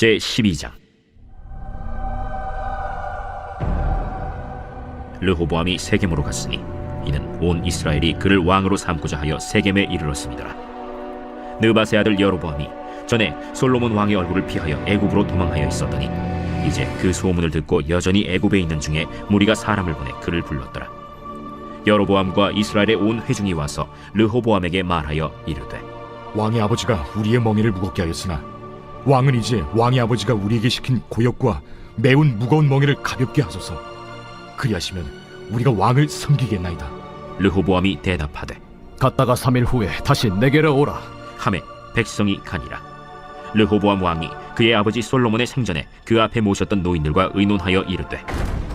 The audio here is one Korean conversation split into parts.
제12장. 르호보암이 세겜으로 갔으니 이는 온 이스라엘이 그를 왕으로 삼고자 하여 세겜에 이르렀습니다. 느밧의 아들 여로보암이 전에 솔로몬 왕의 얼굴을 피하여 애굽으로 도망하여 있었더니 이제 그 소문을 듣고 여전히 애굽에 있는 중에 무리가 사람을 보내 그를 불렀더라. 여로보암과 이스라엘의 온 회중이 와서 르호보암에게 말하여 이르되, 왕의 아버지가 우리의 멍에를 무겁게 하였으나 왕은 이제 왕의 아버지가 우리에게 시킨 고역과 매운 무거운 멍에를 가볍게 하소서. 그리하시면 우리가 왕을 섬기겠나이다. 르호보암이 대답하되, 갔다가 3일 후에 다시 내게로 오라. 하매 백성이 가니라. 르호보암 왕이 그의 아버지 솔로몬의 생전에 그 앞에 모셨던 노인들과 의논하여 이르되,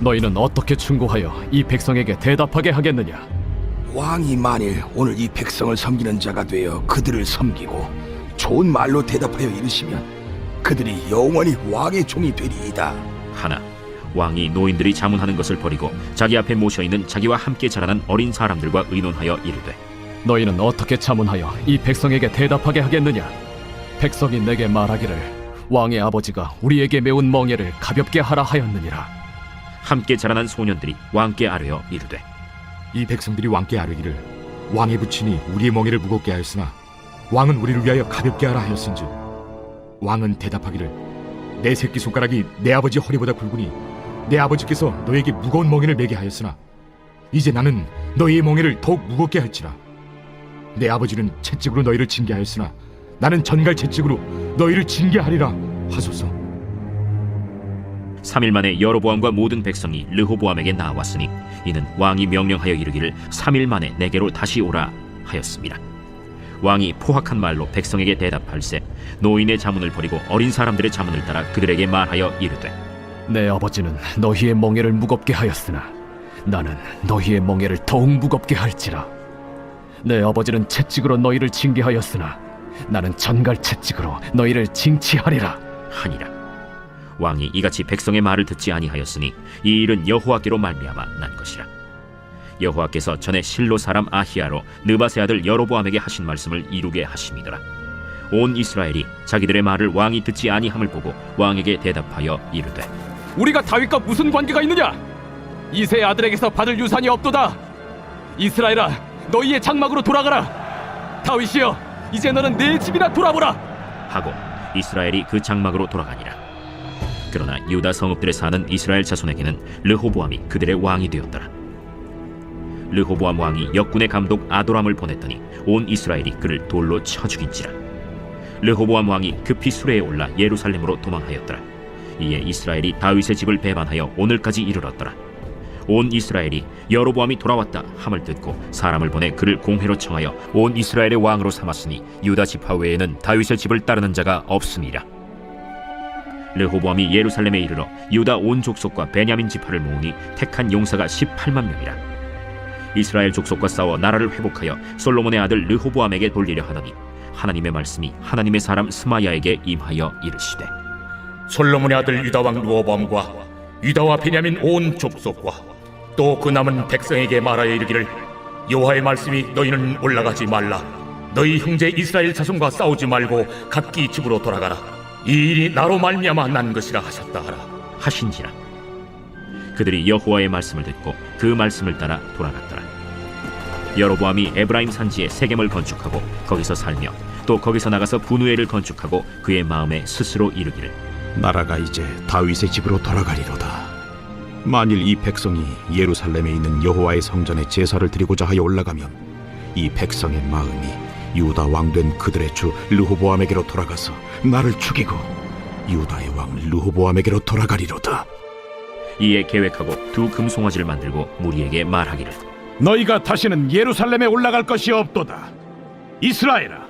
너희는 어떻게 충고하여 이 백성에게 대답하게 하겠느냐? 왕이 만일 오늘 이 백성을 섬기는 자가 되어 그들을 섬기고 좋은 말로 대답하여 이르시면 그들이 영원히 왕의 종이 되리이다 하나 왕이 노인들이 자문하는 것을 버리고 자기 앞에 모셔있는 자기와 함께 자라난 어린 사람들과 의논하여 이르되, 너희는 어떻게 자문하여 이 백성에게 대답하게 하겠느냐? 백성이 내게 말하기를 왕의 아버지가 우리에게 메운 멍에를 가볍게 하라 하였느니라. 함께 자라난 소년들이 왕께 아뢰어 이르되, 이 백성들이 왕께 아뢰기를 왕의 부친이 우리의 멍에를 무겁게 하였으나 왕은 우리를 위하여 가볍게 하라 하였은즉 왕은 대답하기를 내 새끼손가락이 내 아버지 허리보다 굵으니 내 아버지께서 너에게 무거운 멍에를 매게 하였으나 이제 나는 너희의 멍에를 더욱 무겁게 할지라. 내 아버지는 채찍으로 너희를 징계하였으나 나는 전갈 채찍으로 너희를 징계하리라 하소서. 3일 만에 여로보암과 모든 백성이 르호보암에게 나왔으니 이는 왕이 명령하여 이르기를 3일 만에 내게로 다시 오라 하였습니다. 왕이 포악한 말로 백성에게 대답할세 노인의 자문을 버리고 어린 사람들의 자문을 따라 그들에게 말하여 이르되, 내 아버지는 너희의 멍에를 무겁게 하였으나 나는 너희의 멍에를 더욱 무겁게 할지라. 내 아버지는 채찍으로 너희를 징계하였으나 나는 전갈 채찍으로 너희를 징치하리라 하니라. 왕이 이같이 백성의 말을 듣지 아니하였으니 이 일은 여호와께로 말미암아 난 것이라. 여호와께서 전에 실로 사람 아히야로 느밧의 아들 여로보암에게 하신 말씀을 이루게 하심이더라. 온 이스라엘이 자기들의 말을 왕이 듣지 아니함을 보고 왕에게 대답하여 이르되, 우리가 다윗과 무슨 관계가 있느냐? 이새의 아들에게서 받을 유산이 없도다. 이스라엘아, 너희의 장막으로 돌아가라. 다윗이여, 이제 너는 내 집이나 돌아보라 하고 이스라엘이 그 장막으로 돌아가니라. 그러나 유다 성읍들에 사는 이스라엘 자손에게는 르호보암이 그들의 왕이 되었더라. 르호보암 왕이 역군의 감독 아도람을 보냈더니 온 이스라엘이 그를 돌로 쳐 죽인지라. 르호보암 왕이 급히 수레에 올라 예루살렘으로 도망하였더라. 이에 이스라엘이 다윗의 집을 배반하여 오늘까지 이르렀더라. 온 이스라엘이 여로보암이 돌아왔다 함을 듣고 사람을 보내 그를 공회로 청하여 온 이스라엘의 왕으로 삼았으니 유다 지파 외에는 다윗의 집을 따르는 자가 없으니라. 르호보암이 예루살렘에 이르러 유다 온 족속과 베냐민 지파를 모으니 택한 용사가 18만 명이라. 이스라엘 족속과 싸워 나라를 회복하여 솔로몬의 아들 르호보암에게 돌리려 하더니 하나님의 말씀이 하나님의 사람 스마야에게 임하여 이르시되, 솔로몬의 아들 유다 왕 르호보암과 유다와 베냐민 온 족속과 또 그 남은 백성에게 말하여 이르기를 여호와의 말씀이 너희는 올라가지 말라. 너희 형제 이스라엘 자손과 싸우지 말고 각기 집으로 돌아가라. 이 일이 나로 말미암아 난 것이라 하셨다 하라 하신지라. 그들이 여호와의 말씀을 듣고 그 말씀을 따라 돌아갔더라. 여로보암이 에브라임 산지에 세겜을 건축하고 거기서 살며 또 거기서 나가서 분우엘을 건축하고 그의 마음에 스스로 이르기를, 나라가 이제 다윗의 집으로 돌아가리로다. 만일 이 백성이 예루살렘에 있는 여호와의 성전에 제사를 드리고자 하여 올라가면 이 백성의 마음이 유다 왕된 그들의 주 르호보암에게로 돌아가서 나를 죽이고 유다의 왕 르호보암에게로 돌아가리로다. 이에 계획하고 두 금송아지를 만들고 무리에게 말하기를, 너희가 다시는 예루살렘에 올라갈 것이 없도다. 이스라엘아,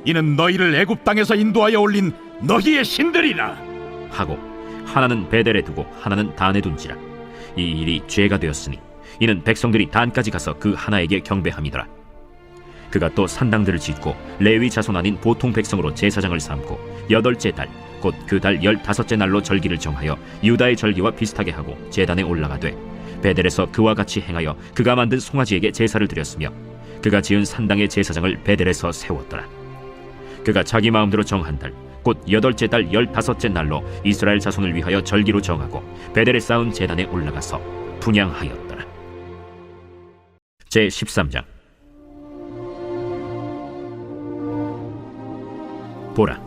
이는 너희를 애굽 땅에서 인도하여 올린 너희의 신들이라 하고 하나는 베델에 두고 하나는 단에 둔지라. 이 일이 죄가 되었으니 이는 백성들이 단까지 가서 그 하나에게 경배함이더라. 그가 또 산당들을 짓고 레위 자손 아닌 보통 백성으로 제사장을 삼고 8째 달 곧 그 달 15째 날로 절기를 정하여 유다의 절기와 비슷하게 하고 제단에 올라가되 베델에서 그와 같이 행하여 그가 만든 송아지에게 제사를 드렸으며 그가 지은 산당의 제사장을 베델에서 세웠더라. 그가 자기 마음대로 정한 달 곧 8째 달 15째 날로 이스라엘 자손을 위하여 절기로 정하고 베델에 쌓은 제단에 올라가서 분향하였더라. 제 13장. 보라,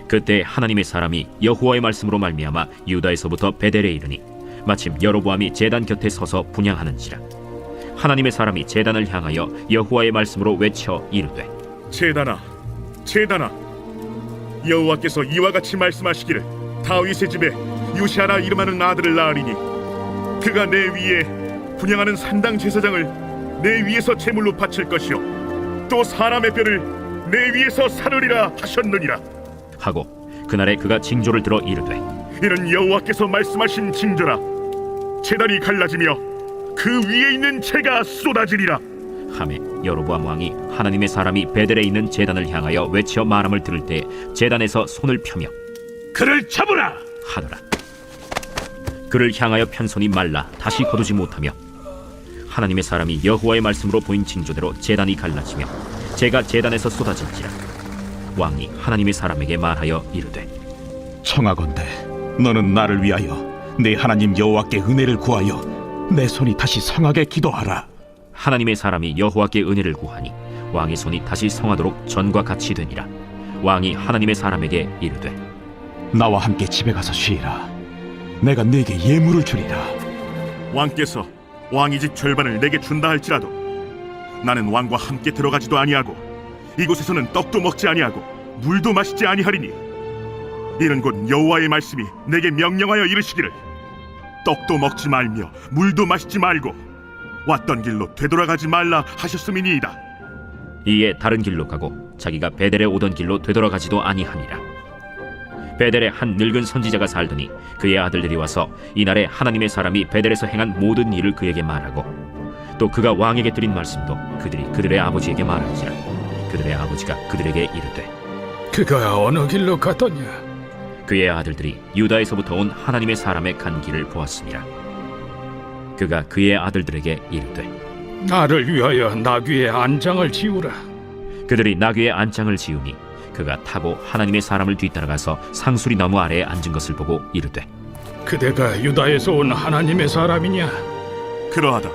그때 하나님의 사람이 여호와의 말씀으로 말미암아 유다에서부터 베델에 이르니 마침 여로보암이 제단 곁에 서서 분향하는지라. 하나님의 사람이 제단을 향하여 여호와의 말씀으로 외쳐 이르되, 제단아, 제단아, 여호와께서 이와 같이 말씀하시기를 다윗의 집에 요시아라 이름하는 아들을 낳으리니 그가 내 위에 분향하는 산당 제사장을 내 위에서 제물로 바칠 것이요 또 사람의 뼈를 내 위에서 사르리라 하셨느니라 하고 그날에 그가 징조를 들어 이르되, 이는 여호와께서 말씀하신 징조라. 제단이 갈라지며 그 위에 있는 채가 쏟아지리라. 하매 여로보암 왕이 하나님의 사람이 베델에 있는 제단을 향하여 외쳐 말함을 들을 때 제단에서 손을 펴며 그를 잡으라 하더라. 그를 향하여 편 손이 말라 다시 거두지 못하며 하나님의 사람이 여호와의 말씀으로 보인 징조대로 제단이 갈라지며 재가 제단에서 쏟아질지라. 왕이 하나님의 사람에게 말하여 이르되, 청하건대 너는 나를 위하여 내 하나님 여호와께 은혜를 구하여 내 손이 다시 성하게 기도하라. 하나님의 사람이 여호와께 은혜를 구하니 왕의 손이 다시 성하도록 전과 같이 되니라. 왕이 하나님의 사람에게 이르되, 나와 함께 집에 가서 쉬라. 내가 네게 예물을 주리라. 왕께서 왕의 집 절반을 내게 준다 할지라도 나는 왕과 함께 들어가지도 아니하고 이곳에서는 떡도 먹지 아니하고 물도 마시지 아니하리니 이는 곧 여호와의 말씀이 내게 명령하여 이르시기를 떡도 먹지 말며 물도 마시지 말고 왔던 길로 되돌아가지 말라 하셨음이니이다. 이에 다른 길로 가고 자기가 베델에 오던 길로 되돌아가지도 아니하니라. 베델에 한 늙은 선지자가 살더니 그의 아들들이 와서 이날에 하나님의 사람이 베델에서 행한 모든 일을 그에게 말하고 또 그가 왕에게 드린 말씀도 그들이 그들의 아버지에게 말한지라. 그들의 아버지가 그들에게 이르되, 그가 어느 길로 가더냐? 그의 아들들이 유다에서부터 온 하나님의 사람의 간 길을 보았습니다. 그가 그의 아들들에게 이르되, 나를 위하여 나귀의 안장을 지우라. 그들이 나귀의 안장을 지으니 그가 타고 하나님의 사람을 뒤따라가서 상수리 나무 아래에 앉은 것을 보고 이르되, 그대가 유다에서 온 하나님의 사람이냐? 그러하다.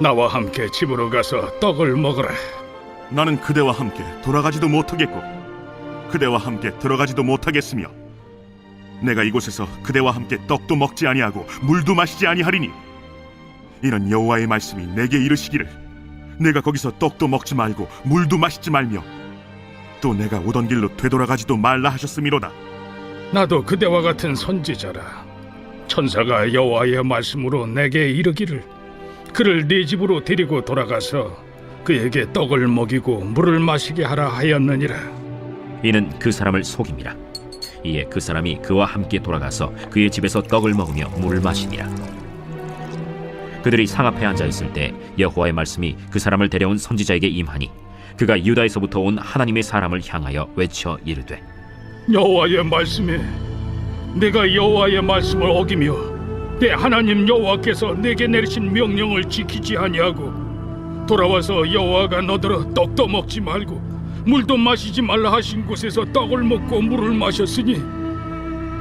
나와 함께 집으로 가서 떡을 먹으라. 나는 그대와 함께 돌아가지도 못하겠고 그대와 함께 들어가지도 못하겠으며 내가 이곳에서 그대와 함께 떡도 먹지 아니하고 물도 마시지 아니하리니 이는 여호와의 말씀이 내게 이르시기를 내가 거기서 떡도 먹지 말고 물도 마시지 말며 또 내가 오던 길로 되돌아가지도 말라 하셨음이로다. 나도 그대와 같은 선지자라. 천사가 여호와의 말씀으로 내게 이르기를 그를 네 집으로 데리고 돌아가서 그에게 떡을 먹이고 물을 마시게 하라 하였느니라. 이는 그 사람을 속임이라. 이에 그 사람이 그와 함께 돌아가서 그의 집에서 떡을 먹으며 물을 마시니라. 그들이 상 앞에 앉아 있을 때 여호와의 말씀이 그 사람을 데려온 선지자에게 임하니 그가 유다에서부터 온 하나님의 사람을 향하여 외쳐 이르되, 여호와의 말씀에 내가 여호와의 말씀을 어기며 내 하나님 여호와께서 내게 내리신 명령을 지키지 아니하고 돌아와서 여호와가 너더러 떡도 먹지 말고 물도 마시지 말라 하신 곳에서 떡을 먹고 물을 마셨으니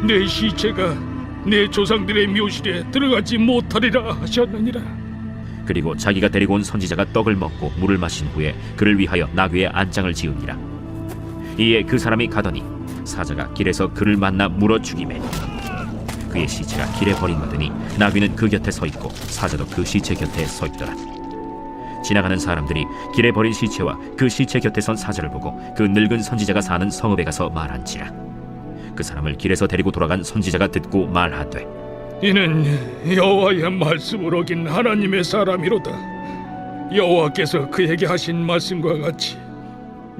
내 시체가 내 조상들의 묘실에 들어가지 못하리라 하셨느니라. 그리고 자기가 데리고 온 선지자가 떡을 먹고 물을 마신 후에 그를 위하여 나귀의 안장을 지으니라. 이에 그 사람이 가더니 사자가 길에서 그를 만나 물어 죽이매 그의 시체가 길에 버림받으니 나귀는 그 곁에 서 있고 사자도 그 시체 곁에 서 있더라. 지나가는 사람들이 길에 버린 시체와 그 시체 곁에 선 사자를 보고 그 늙은 선지자가 사는 성읍에 가서 말한지라. 그 사람을 길에서 데리고 돌아간 선지자가 듣고 말하되, 이는 여호와의 말씀을 어긴 하나님의 사람이로다. 여호와께서 그에게 하신 말씀과 같이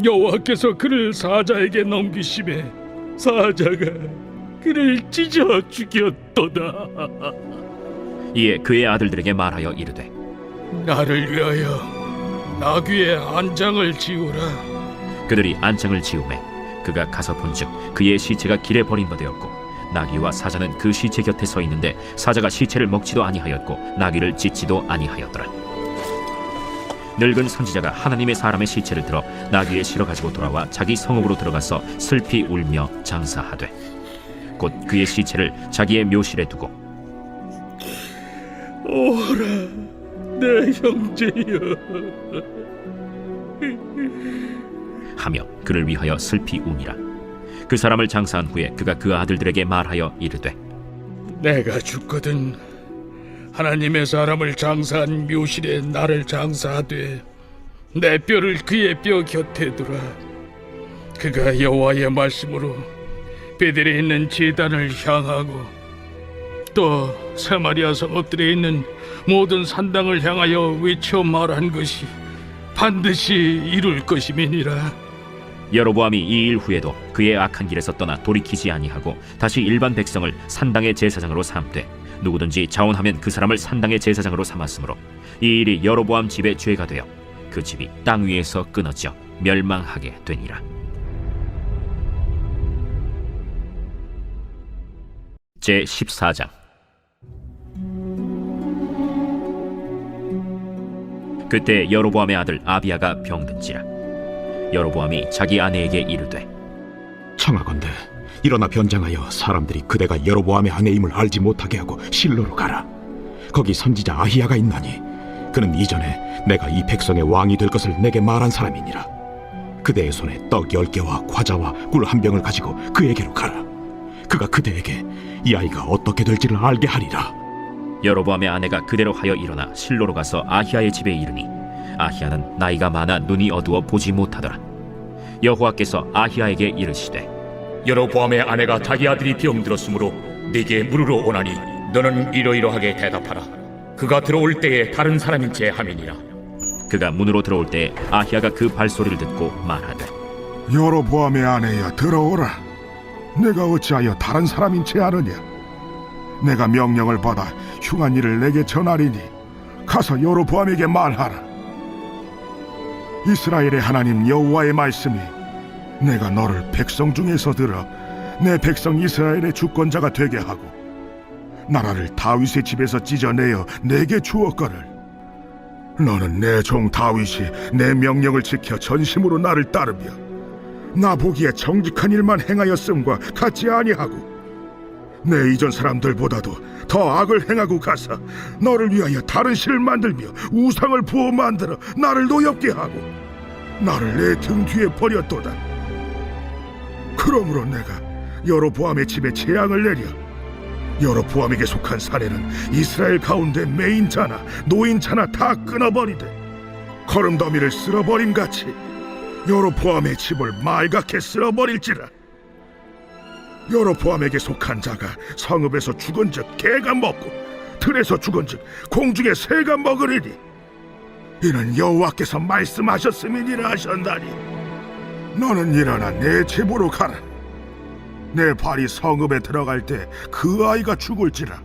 여호와께서 그를 사자에게 넘기심에 사자가 그를 찢어 죽였도다. 이에 그의 아들들에게 말하여 이르되, 나를 위하여 나귀의 안장을 지우라. 그들이 안장을 지우매 그가 가서 본즉 그의 시체가 길에 버림받았고 나귀와 사자는 그 시체 곁에 서 있는데 사자가 시체를 먹지도 아니하였고 나귀를 찢지도 아니하였더라. 늙은 선지자가 하나님의 사람의 시체를 들어 나귀에 실어 가지고 돌아와 자기 성읍으로 들어가서 슬피 울며 장사하되 곧 그의 시체를 자기의 묘실에 두고 오라 내 형제여. 하며 그를 위하여 슬피 우니라. 그 사람을 장사한 후에 그가 그 아들들에게 말하여 이르되 내가 죽거든 하나님의 사람을 장사한 묘실에 나를 장사하되 내 뼈를 그의 뼈 곁에 두라. 그가 여호와의 말씀으로 베델에 있는 제단을 향하고 또 사마리아 성읍들에 있는 모든 산당을 향하여 외쳐 말한 것이 반드시 이룰 것임이니라. 여로보암이 이 일 후에도 그의 악한 길에서 떠나 돌이키지 아니하고 다시 일반 백성을 산당의 제사장으로 삼되 누구든지 자원하면 그 사람을 산당의 제사장으로 삼았으므로 이 일이 여로보암 집의 죄가 되어 그 집이 땅 위에서 끊어져 멸망하게 되니라. 제 14장. 그때 여로보암의 아들 아비야가 병든지라. 여로보암이 자기 아내에게 이르되 청하건대 일어나 변장하여 사람들이 그대가 여로보암의 아내임을 알지 못하게 하고 실로로 가라. 거기 선지자 아히야가 있나니 그는 이전에 내가 이 백성의 왕이 될 것을 내게 말한 사람이니라. 그대의 손에 떡 10개와 과자와 꿀 1병을 가지고 그에게로 가라. 그가 그대에게 이 아이가 어떻게 될지를 알게 하리라. 여로보암의 아내가 그대로 하여 일어나 실로로 가서 아히야의 집에 이르니 아히야는 나이가 많아 눈이 어두워 보지 못하더라. 여호와께서 아히야에게 이르시되 여로보암의 아내가 자기 아들이 병들었으므로 네게 물으러 오나니 너는 이러이러하게 대답하라. 그가 들어올 때에 다른 사람인 채 함이니라. 그가 문으로 들어올 때에 아히야가 그 발소리를 듣고 말하되 여로보암의 아내야 들어오라. 내가 어찌하여 다른 사람인 채 하느냐. 내가 명령을 받아 흉한 일을 내게 전하리니 가서 여로보암에게 말하라. 이스라엘의 하나님 여호와의 말씀이 내가 너를 백성 중에서 들어 내 백성 이스라엘의 주권자가 되게 하고 나라를 다윗의 집에서 찢어내어 내게 주었거늘 너는 내 종 다윗이 내 명령을 지켜 전심으로 나를 따르며 나 보기에 정직한 일만 행하였음과 같지 아니하고 내 이전 사람들보다도 더 악을 행하고 가서 너를 위하여 다른 신을 만들며 우상을 부어 만들어 나를 노엽게 하고 나를 내 등 뒤에 버렸도다. 그러므로 내가 여로보암의 집에 재앙을 내려 여로보암에게 속한 사내는 이스라엘 가운데 매인자나 노인자나 다 끊어버리되 거름더미를 쓸어버림같이 여로보암의 집을 말갛게 쓸어버릴지라. 여로보암에게 속한 자가 성읍에서 죽은즉 개가 먹고 들에서 죽은즉 공중의 새가 먹으리니 이는 여호와께서 말씀하셨음이니라 하셨나니 너는 일어나 내 집으로 가라. 내 발이 성읍에 들어갈 때 그 아이가 죽을지라.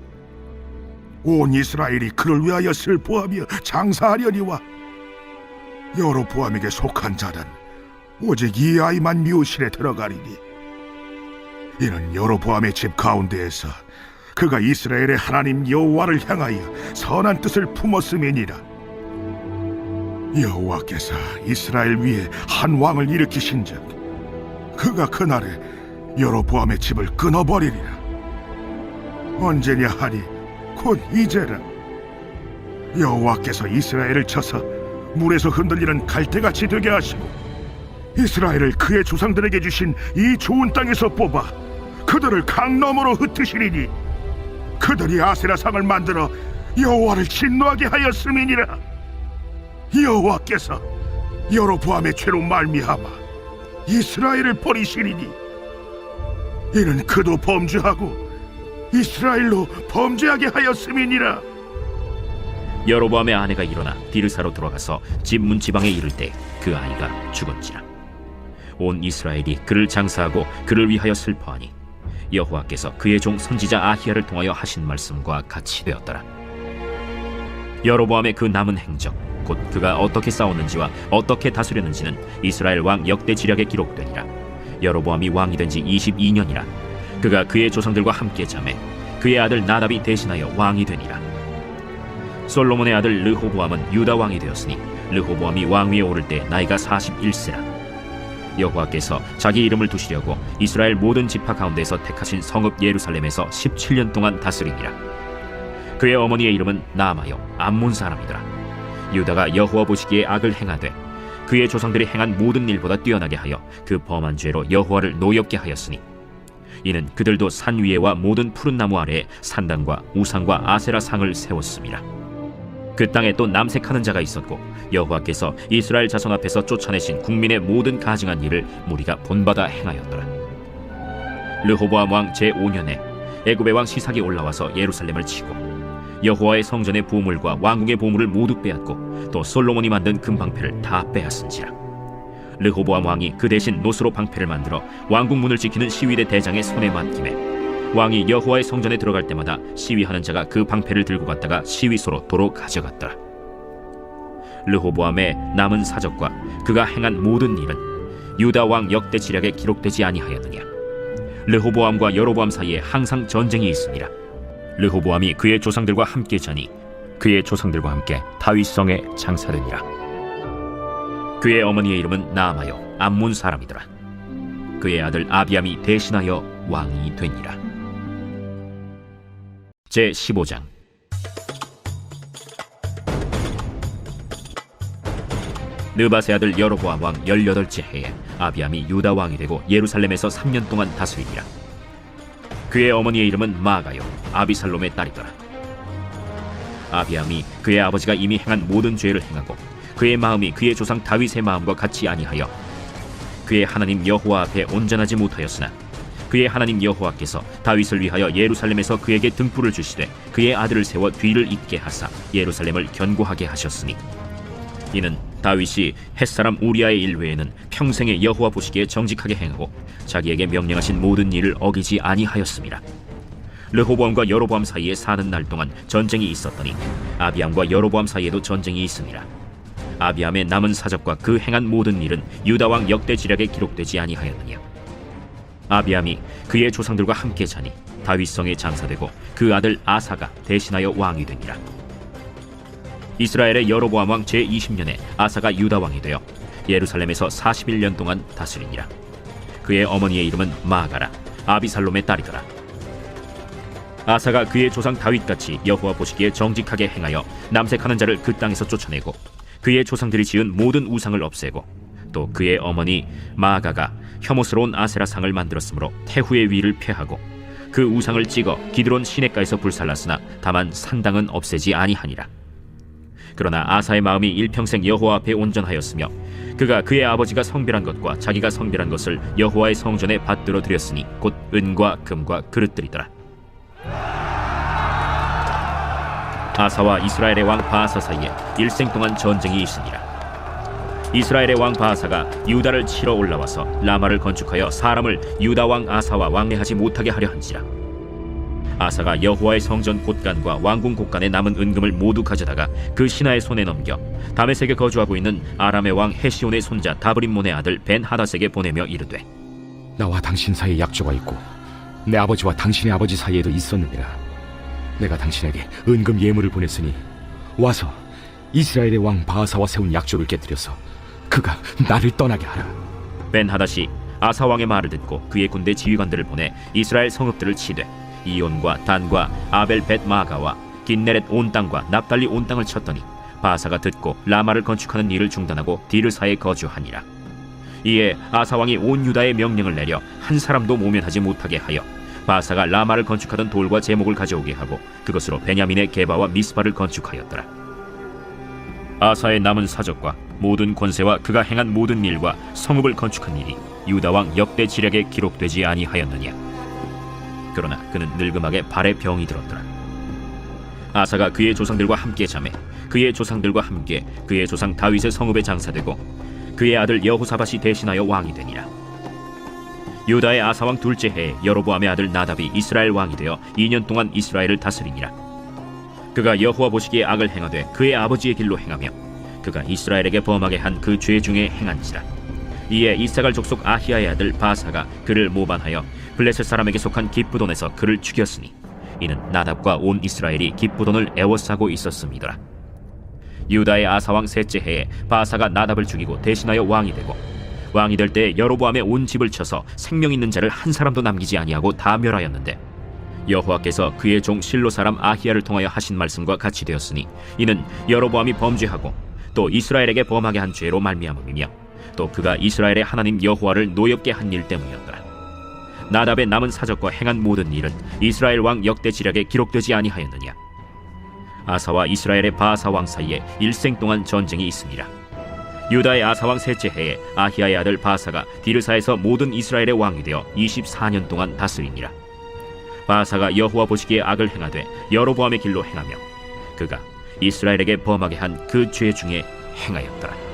온 이스라엘이 그를 위하여 슬퍼하며 장사하려니와 여로보암에게 속한 자는 오직 이 아이만 묘실에 들어가리니 이는 여로보암의 집 가운데에서 그가 이스라엘의 하나님 여호와를 향하여 선한 뜻을 품었음이니라. 여호와께서 이스라엘 위에 한 왕을 일으키신즉 그가 그날에 여로보암의 집을 끊어버리리라. 언제냐 하니 곧 이제라. 여호와께서 이스라엘을 쳐서 물에서 흔들리는 갈대같이 되게 하시고 이스라엘을 그의 조상들에게 주신 이 좋은 땅에서 뽑아 그들을 강 너머로 흩으시리니 그들이 아세라상을 만들어 여호와를 진노하게 하였음이니라. 여호와께서 여로보암의 죄로 말미암아 이스라엘을 버리시리니 이는 그도 범죄하고 이스라엘로 범죄하게 하였음이니라. 여로보암의 아내가 일어나 디르사로 돌아가서 집 문지방에 이를 때 그 아이가 죽었지라. 온 이스라엘이 그를 장사하고 그를 위하여 슬퍼하니 여호와께서 그의 종 선지자 아히야를 통하여 하신 말씀과 같이 되었더라. 여로보암의 그 남은 행적 곧 그가 어떻게 싸웠는지와 어떻게 다스렸는지는 이스라엘 왕 역대 지략에 기록되니라. 여로보암이 왕이 된 지 22년이라. 그가 그의 조상들과 함께 잠에 그의 아들 나답이 대신하여 왕이 되니라. 솔로몬의 아들 르호보암은 유다 왕이 되었으니 르호보암이 왕위에 오를 때 나이가 41세라. 여호와께서 자기 이름을 두시려고 이스라엘 모든 지파 가운데서 택하신 성읍 예루살렘에서 17년 동안 다스리니라. 그의 어머니의 이름은 나아마요 암몬 사람이더라. 유다가 여호와 보시기에 악을 행하되 그의 조상들이 행한 모든 일보다 뛰어나게 하여 그 범한 죄로 여호와를 노엽게 하였으니 이는 그들도 산 위에와 모든 푸른 나무 아래에 산당과 우상과 아세라 상을 세웠습니다. 그 땅에 또 남색하는 자가 있었고 여호와께서 이스라엘 자손 앞에서 쫓아내신 국민의 모든 가증한 일을 무리가 본받아 행하였더라. 르호보암 왕 제5년에 애굽의 왕 시삭이 올라와서 예루살렘을 치고 여호와의 성전의 보물과 왕궁의 보물을 모두 빼앗고 또 솔로몬이 만든 금방패를 다 빼앗은지라. 르호보암 왕이 그 대신 노스로 방패를 만들어 왕궁 문을 지키는 시위대 대장의 손에 맡기매 왕이 여호와의 성전에 들어갈 때마다 시위하는 자가 그 방패를 들고 갔다가 시위소로 도로 가져갔더라. 르호보암의 남은 사적과 그가 행한 모든 일은 유다 왕 역대 지략에 기록되지 아니하였느냐. 르호보암과 여로보암 사이에 항상 전쟁이 있으니라. 르호보암이 그의 조상들과 함께 자니 그의 조상들과 함께 다윗성에 장사되니라. 그의 어머니의 이름은 나아마요 암몬 사람이더라. 그의 아들 아비암이 대신하여 왕이 되니라. 제15장. 느밧의 아들 여로보암 왕 18째 해에 아비암이 유다 왕이 되고 예루살렘에서 3년 동안 다스리니라. 그의 어머니의 이름은 마아가요 아비살롬의 딸이더라. 아비암이 그의 아버지가 이미 행한 모든 죄를 행하고 그의 마음이 그의 조상 다윗의 마음과 같이 아니하여 그의 하나님 여호와 앞에 온전하지 못하였으나 그의 하나님 여호와께서 다윗을 위하여 예루살렘에서 그에게 등불을 주시되 그의 아들을 세워 뒤를 잇게 하사 예루살렘을 견고하게 하셨으니 이는 다윗이 햇사람 우리아의 일 외에는 평생에 여호와 보시기에 정직하게 행하고 자기에게 명령하신 모든 일을 어기지 아니하였습니다. 르호보암과 여로보암 사이에 사는 날 동안 전쟁이 있었더니 아비암과 여로보암 사이에도 전쟁이 있으니라. 아비암의 남은 사적과 그 행한 모든 일은 유다 왕 역대 지략에 기록되지 아니하였느냐. 아비암이 그의 조상들과 함께 자니 다윗성에 장사되고 그 아들 아사가 대신하여 왕이 되니라. 이스라엘의 여로보암 왕 제20년에 아사가 유다 왕이 되어 예루살렘에서 41년 동안 다스리니라. 그의 어머니의 이름은 마아가라 아비살롬의 딸이더라. 아사가 그의 조상 다윗같이 여호와 보시기에 정직하게 행하여 남색하는 자를 그 땅에서 쫓아내고 그의 조상들이 지은 모든 우상을 없애고 또 그의 어머니 마아가가 혐오스러운 아세라 상을 만들었으므로 태후의 위를 폐하고 그 우상을 찍어 기드론 시냇가에서 불살랐으나 다만 산당은 없애지 아니하니라. 그러나 아사의 마음이 일평생 여호와 앞에 온전하였으며 그가 그의 아버지가 성별한 것과 자기가 성별한 것을 여호와의 성전에 받들어 드렸으니 곧 은과 금과 그릇들이더라. 아사와 이스라엘의 왕 바아사 사이에 일생 동안 전쟁이 있으니라. 이스라엘의 왕 바아사가 유다를 치러 올라와서 라마를 건축하여 사람을 유다 왕 아사와 왕래하지 못하게 하려 한지라. 아사가 여호와의 성전 곳간과 왕궁 곳간에 남은 은금을 모두 가져다가 그 신하의 손에 넘겨 다메섹에 거주하고 있는 아람의 왕 헤시온의 손자 다브림몬의 아들 벤하닷에게 보내며 이르되 나와 당신 사이에 약조가 있고 내 아버지와 당신의 아버지 사이에도 있었느니라. 내가 당신에게 은금 예물을 보냈으니 와서 이스라엘의 왕 바아사와 세운 약조를 깨뜨려서 그가 나를 떠나게 하라. 벤하닷이 아사 왕의 말을 듣고 그의 군대 지휘관들을 보내 이스라엘 성읍들을 치되 이온과 단과 아벨 벳 마가와 긴네렛 온 땅과 납달리 온 땅을 쳤더니 바아사가 듣고 라마를 건축하는 일을 중단하고 디르사에 거주하니라. 이에 아사 왕이 온 유다에 명령을 내려 한 사람도 모면하지 못하게 하여 바아사가 라마를 건축하던 돌과 제목을 가져오게 하고 그것으로 베냐민의 게바와 미스바를 건축하였더라. 아사의 남은 사적과 모든 권세와 그가 행한 모든 일과 성읍을 건축한 일이 유다 왕 역대 지략에 기록되지 아니하였느냐. 그러나 그는 늙음하게 발에 병이 들었더라. 아사가 그의 조상들과 함께 자매 그의 조상들과 함께 그의 조상 다윗의 성읍에 장사되고 그의 아들 여호사밧이 대신하여 왕이 되니라. 유다의 아사 왕 둘째 해에 여로보암의 아들 나답이 이스라엘 왕이 되어 2년 동안 이스라엘을 다스리니라. 그가 여호와 보시기에 악을 행하되 그의 아버지의 길로 행하며 그가 이스라엘에게 범하게 한 그 죄 중에 행한지라. 이에 이사갈 족속 아히야의 아들 바사가 그를 모반하여 블레셋 사람에게 속한 기브돈에서 그를 죽였으니 이는 나답과 온 이스라엘이 기쁘돈을 애워싸고 있었음이더라. 유다의 아사왕 셋째 해에 바사가 나답을 죽이고 대신하여 왕이 되고, 왕이 될 때 여로보암의 온 집을 쳐서 생명 있는 자를 한 사람도 남기지 아니하고 다 멸하였는데, 여호와께서 그의 종 실로 사람 아히야를 통하여 하신 말씀과 같이 되었으니 이는 여로보암이 범죄하고 또 이스라엘에게 범하게 한 죄로 말미암음이며, 또 그가 이스라엘의 하나님 여호와를 노엽게 한 일 때문이었더라. 나답의 남은 사적과 행한 모든 일은 이스라엘 왕 역대 지략에 기록되지 아니하였느냐. 아사와 이스라엘의 바사 왕 사이에 일생 동안 전쟁이 있습니다. 유다의 아사 왕 셋째 해에 아히야의 아들 바사가 디르사에서 모든 이스라엘의 왕이 되어 24년 동안 다스리니라. 바사가 여호와 보시기에 악을 행하되 여로보암의 길로 행하며 그가 이스라엘에게 범하게 한 그 죄 중에 행하였더라.